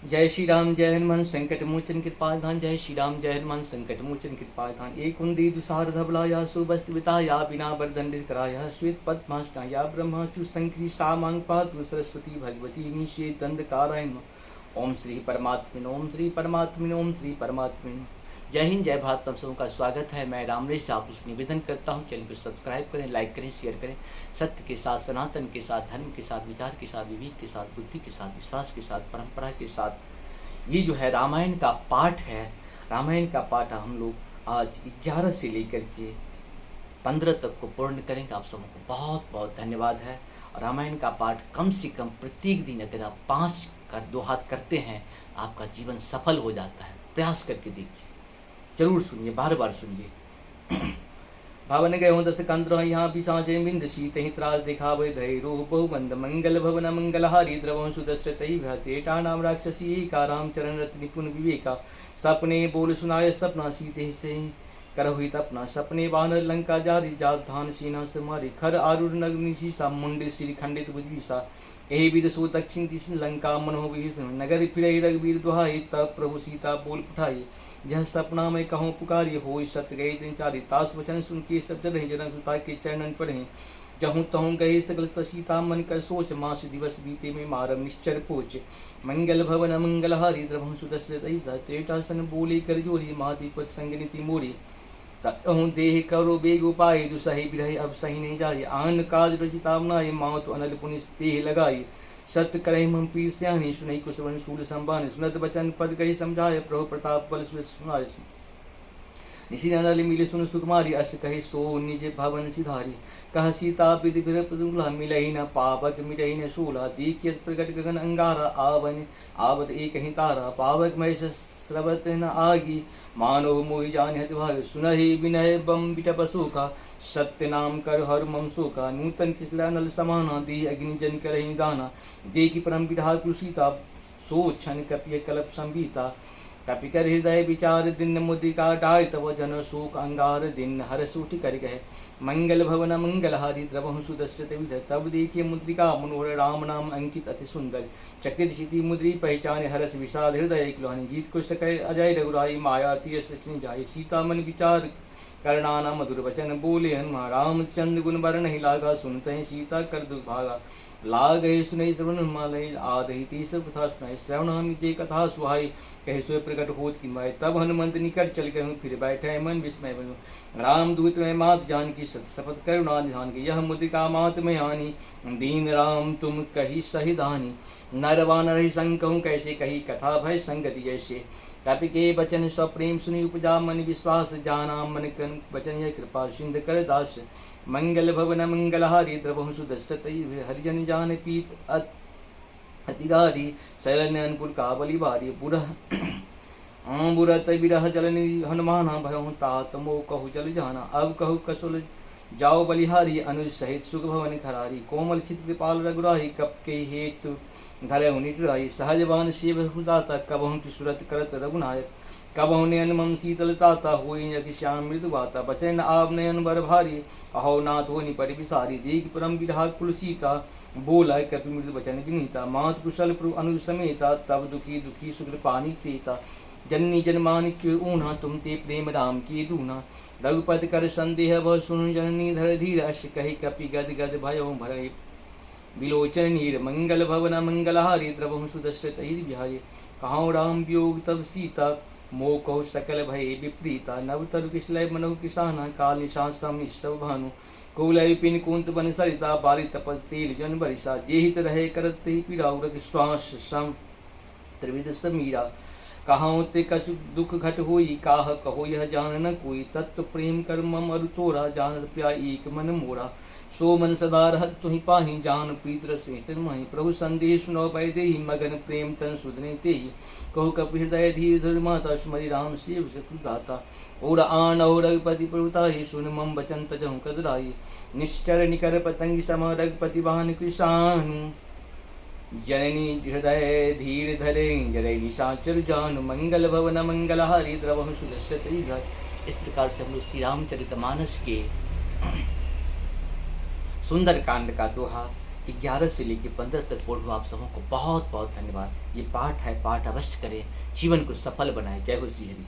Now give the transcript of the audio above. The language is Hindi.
जय श्री राम जय हनुमान संकट मोचन कृपाधान। जय श्री राम जय हनुमान संकट मोचन कृपाधान। एक कुंदी दुसार धबलाया सुबस्त विताया बिना बरदंडित कराया श्वेत पद्माष्टाया ब्रह्माचु संक्री सामांग पातु सरस्वती भगवती निषेध दंडकारायण। ओम श्री परमात्मन ओम श्री परमात्मन ओम श्री परमात्मन। जय हिंद जय भारत। आप सबों का स्वागत है। मैं रामरेश आप उस निवेदन करता हूँ, चैनल को सब्सक्राइब करें, लाइक करें, शेयर करें। सत्य के साथ, सनातन के साथ, धर्म के साथ, विचार के साथ, विवेक के साथ, बुद्धि के साथ, विश्वास के साथ, परंपरा के साथ ये जो है रामायण का पाठ है। रामायण का पाठ हम लोग आज 11 से लेकर के 15 तक को पूर्ण करेंगे। आप सबों को बहुत बहुत धन्यवाद है। रामायण का पाठ कम से कम प्रत्येक दिन अगर आप 5 कर 2 हाथ करते हैं, आपका जीवन सफल हो जाता है। प्रयास करके देखिए, जरूर सुनिए, बार बार सुनिए। भावन गए हो दस कंत्र यहाँ पिशाचे बिंद शीत ही त्रास देखा वै धय रूप बहुबंद मंगल भवन मंगलहारी द्रवं सुदस्य तई भतेटा नाम राक्षसी का राम चरण रत्न निपुण विवेका। सपने बोल सुनाय सपना सीते से करहुई तपना सपने वानर लंका जारी जात धान सीना से मारी खर आरूढ़ नग्निशी सा मुंड श्री खंडित भुजविसा। एहि विद सो दक्षिण दिश लंका मनोह नगर फिर रघुवीर दुहाई तब प्रभु सीता बोल पठाई। यह सपना में कहूँ पुकारी हो सत्य गए दिन चारी तास वचन सुन के सब जन जनक सुता के चरणन पढ़े। जहूँ तहूँ गए सकल सीता मन कर सोच मास दिवस बीते में मारम निश्चर पोच। मंगल भवन मंगल हारी द्रभं सुदस्य त्रेटा सन बोले कर जोरी माति पद संग नीति मोरी। तहूँ देह करो बेग उपाय दुसही बिरह अब सही नहीं जाए। आन काज रचिता बनाए माँ तो अनल पुनिस देह लगाई। सत्य करहि मम पीर स्यानी सुनई कुशवन शूल संबान। सुनत बचन पद कही समझाय प्रभु प्रताप बल सुनाय। निशी नल मिले सुन सुकुमारी अस कही सो निज भवन सिधारी। कह सीता विधि दुर्लभ मिलई न पावक मिटई न शूला। देखियत प्रकट गगन अंगारा आवन आवत एक ही तारा। पावक महेश स्रवत न आगी मानो मोहि जान हत भाग। सुनहि विनय बम बिटप शोका सत्य नाम कर हर मम शोका। नूतन किसला नल समाना दी अग्नि जन करहि निदाना। देखि परम विधा कृषिता सो क्षण कपिय कल्प संभीता। कपि कर हृदय विचार दिन मुदिका डाय तव जन शोक अंगार दिन हर सूटि कर गए। मंगल भवन मंगल हारी द्रवहु सुदस्यते विजय। तब देखिए मुद्रिका मनोहर राम नाम अंकित अति सुंदर। चकित क्षिति मुद्री पहचान हरस विषाद हृदय इकलौनी। जीत को सकै अजय रघुराई माया तीय सचिन जाय। सीता मन विचार करनाना मधुर वचन बोले हनुमान। रामचंद्र गुण बर नहीं लागा सुनते सीता कर दुर्भागा। लाग सुनई श्रवण मालय आदहि तीस कथा सुनाई। श्रवण जे कथा सुहाई कहे सो प्रकट होत कि माय। तब हनुमंत निकट चल गए फिर बैठे मन विस्मय भयो। राम दूत में मात जान की सत शपथ करुणा ध्यान की। यह मुद्रिका मात में हानि दीन राम तुम कही सही दानी। नर वानर संग कहूँ कैसे कही कथा भय संगति जैसे। कपि के बचन सप्रेम सुनि उपजा मन विश्वास। जाना मन कन बचन यह कृपा सिंध कर दास। मंगल भवन मंगल हारी द्रवहु सुदस्तई हरिजन जान पीत अतिगारी। शैल नयनपुर का बलि भारी बुरत बिरह जलनि हनुमाना। भयहु तात मोह कहु जल जाना। अब कहु कसुल जाओ बलिहारी अनुज सहित सुख भवन खरारी। कोमल चित कृपाल रघुराही कप के हेतु धरहु निटराई। सहजवान शिव हुदाता कबहु की सुरत करत रघुनायक। कबहु नयन मम शीतलताता होई यज्ञ श्याम मृदु बाता। बचन आव नयन बर भारी अहो नाथ हो निपट विसारी। देख परम विरहा कुल सीता बोला कपि मृदु बचन विनीता। मात कुशल प्रभु अनुज समेता तब दुखी दुखी शुक्र पानी चेता। जननी जनमानिक्य ऊना तुम ते प्रेम राम की दूना। रघुपति कर संदेह भव सुन जननी धर धीर। अश कही कपि गद गद भयो भरहि विलोचन नीर। मंगल भवन मंगलहारी द्रवहु सुदस्य तहि बिहारी। कहाऊ राम वियोग तब सीता मोह कहो सकल भय विप्रीता। नव तरु किसलय मनहु किसाना काल निशान सम सब भानु। कौलय पिन कुंत बन सरिता बारी तपत तेल जन बरिसा। जेहित रहे करत ही पीड़ाउ रख श्वास सम त्रिविध समीरा। कहाऊ ते कछु दुख घट होई काह कहो यह जान न कोई। तत्व प्रेम कर मम अरु तोरा जानत प्या एक मन मोरा। सो मन सदा रहत तुहि पाहि जान प्रीत रस तन माहि। प्रभु संदेश सुनो पै देहि मगन प्रेम तन सुधने तेहि। कहु कपि हृदय धीर धर माता स्मरि राम सेव सकृदाता। और आन और रघुपति प्रभुताहि सुन मम बचन तजहु कदराई। निश्चर निकर पतंग सम रघुपति बान कृषानु। जननी हृदय धीर धरे जरय निशाचर जान। मंगल भवन मंगल हारी द्रवहु सुदस्य तहि घर। इस प्रकार से हम लोग श्री रामचरितमानस के सुंदर कांड का दोहा 11 से लेकर 15 तक पढ़ो। आप सबों को बहुत बहुत धन्यवाद। ये पाठ है, पाठ अवश्य करें, जीवन को सफल बनाए। जय हो श्री हरि।